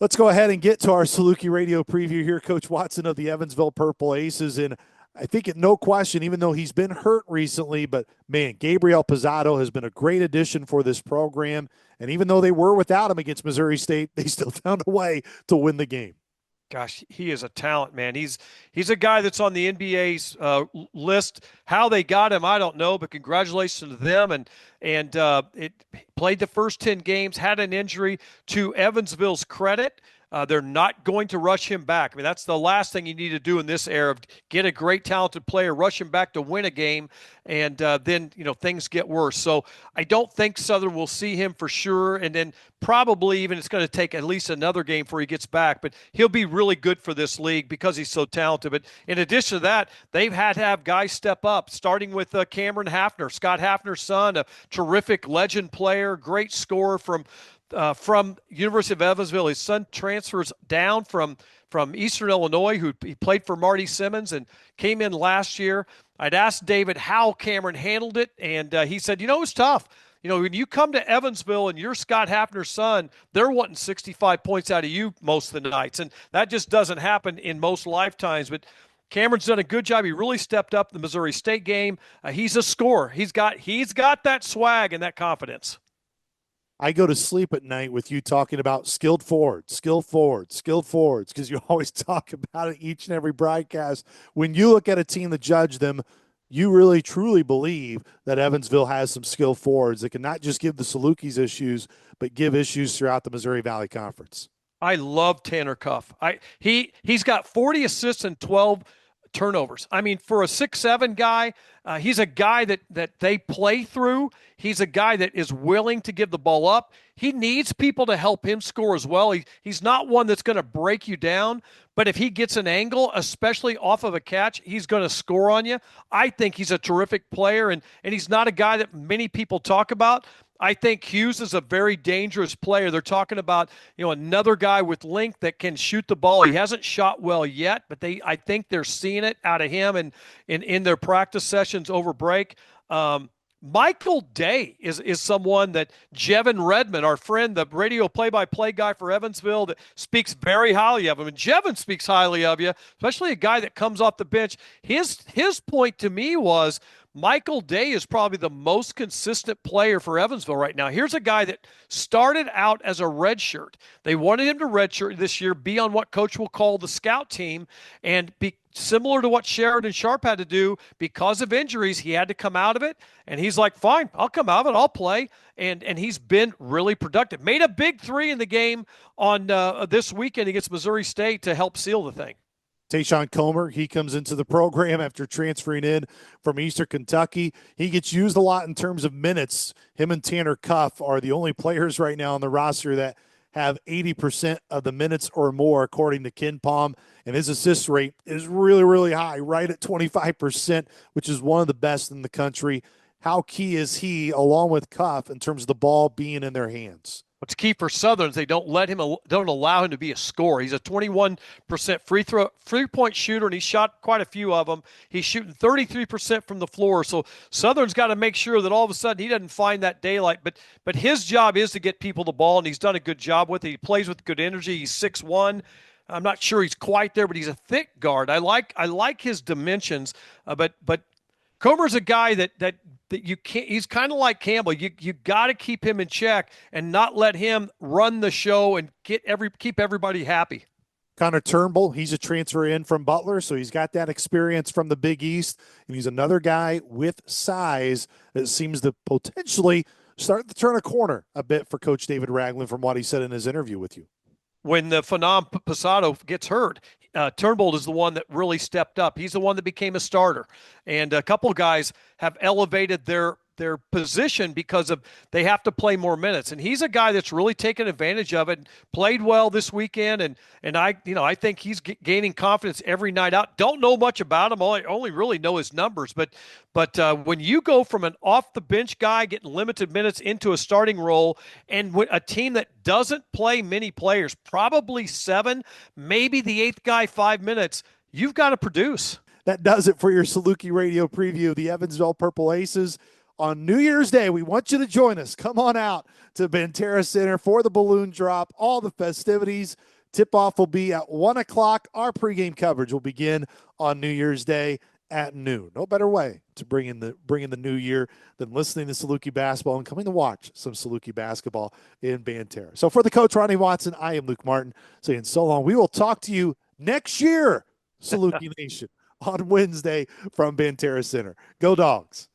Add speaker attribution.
Speaker 1: Let's go ahead and get to our SalukI radio preview here. Coach Watson of the Evansville Purple Aces. And I think no question, even though he's been hurt recently, but man, Gabriel Pizzotto has been a great addition for this program. And even though they were without him against Missouri State, they still found a way to win the game.
Speaker 2: Gosh, he is a talent, man. He's a guy that's on the NBA's list. How they got him, I don't know, but congratulations to them. And it played the first 10 games, had an injury. To Evansville's credit, they're not going to rush him back. I mean, that's the last thing you need to do in this era: get a great, talented player, rush him back to win a game, and then things get worse. So I don't think Southern will see him for sure, and then probably even it's going to take at least another game before he gets back. But he'll be really good for this league because he's so talented. But in addition to that, they've had to have guys step up, starting with Cameron Hafner, Scott Hafner's son, a terrific legend player, great scorer from University of Evansville. His son transfers down from Eastern Illinois, he played for Marty Simmons and came in last year. I'd asked David how Cameron handled it, and he said, it's tough. When you come to Evansville and you're Scott Hafner's son, they're wanting 65 points out of you most of the nights, and that just doesn't happen in most lifetimes. But Cameron's done a good job. He really stepped up in the Missouri State game. He's a scorer. He's got that swag and that confidence.
Speaker 1: I go to sleep at night with you talking about skilled forwards, because you always talk about it each and every broadcast. When you look at a team to judge them, you really truly believe that Evansville has some skilled forwards that can not just give the Salukis issues, but give issues throughout the Missouri Valley Conference.
Speaker 2: I love Tanner Cuff. He's got 40 assists and 12 turnovers. I mean, for a 6'7" guy, he's a guy that they play through. He's a guy that is willing to give the ball up. He needs people to help him score as well. He's not one that's going to break you down, but if he gets an angle, especially off of a catch, he's going to score on you. I think he's a terrific player, and he's not a guy that many people talk about. I think Hughes is a very dangerous player. They're talking about, another guy with length that can shoot the ball. He hasn't shot well yet, but I think they're seeing it out of him and in their practice sessions over break. Michael Day is someone that Jevin Redmond, our friend, the radio play-by-play guy for Evansville, that speaks very highly of him. And Jevin speaks highly of you, especially a guy that comes off the bench. His point to me was, Michael Day is probably the most consistent player for Evansville right now. Here's a guy that started out as a redshirt. They wanted him to redshirt this year, be on what coach will call the scout team, and be similar to what Sheridan Sharp had to do because of injuries. He had to come out of it, and he's like, fine, I'll come out of it, I'll play. And he's been really productive. Made a big three in the game on this weekend against Missouri State to help seal the thing.
Speaker 1: Tayshawn Comer, he comes into the program after transferring in from Eastern Kentucky. He gets used a lot in terms of minutes. Him and Tanner Cuff are the only players right now on the roster that have 80% of the minutes or more, according to KenPom. And his assist rate is really, really high, right at 25%, which is one of the best in the country. How key is he, along with Cuff, in terms of the ball being in their hands?
Speaker 2: What's key for Southern is they don't allow him to be a scorer. He's a 21% free-point shooter, and he shot quite a few of them. He's shooting 33% from the floor. So Southern's got to make sure that all of a sudden he doesn't find that daylight. But his job is to get people the ball, and he's done a good job with it. He plays with good energy. He's 6'1". I'm not sure he's quite there, but he's a thick guard. I like his dimensions, but Comer's a guy that you can't. He's kind of like Campbell. You got to keep him in check and not let him run the show and keep everybody happy.
Speaker 1: Connor Turnbull, he's a transfer in from Butler, so he's got that experience from the Big East, and he's another guy with size that seems to potentially start to turn a corner a bit for Coach David Ragland from what he said in his interview with you.
Speaker 2: When the Phenom Posado gets hurt, Turnbull is the one that really stepped up. He's the one that became a starter. And a couple of guys have elevated their position because of they have to play more minutes. And he's a guy that's really taken advantage of it, played well this weekend. And I think he's gaining confidence every night out. Don't know much about him. I only really know his numbers. But when you go from an off-the-bench guy getting limited minutes into a starting role and a team that doesn't play many players, probably 7, maybe the 8th guy 5 minutes, you've got to produce.
Speaker 1: That does it for your SalukI radio preview of the Evansville Purple Aces. on New Year's Day. We want you to join us. Come on out to Banterra Center for the balloon drop, all the festivities. Tip-off will be at 1 o'clock. Our pregame coverage will begin on New Year's Day at noon. No better way to bring in the new year than listening to SalukI basketball and coming to watch some SalukI basketball in Banterra. So for the coach, Ronnie Watson, I am Luke Martin saying so long. We will talk to you next year, SalukI Nation, on Wednesday from Banterra Center. Go Dogs.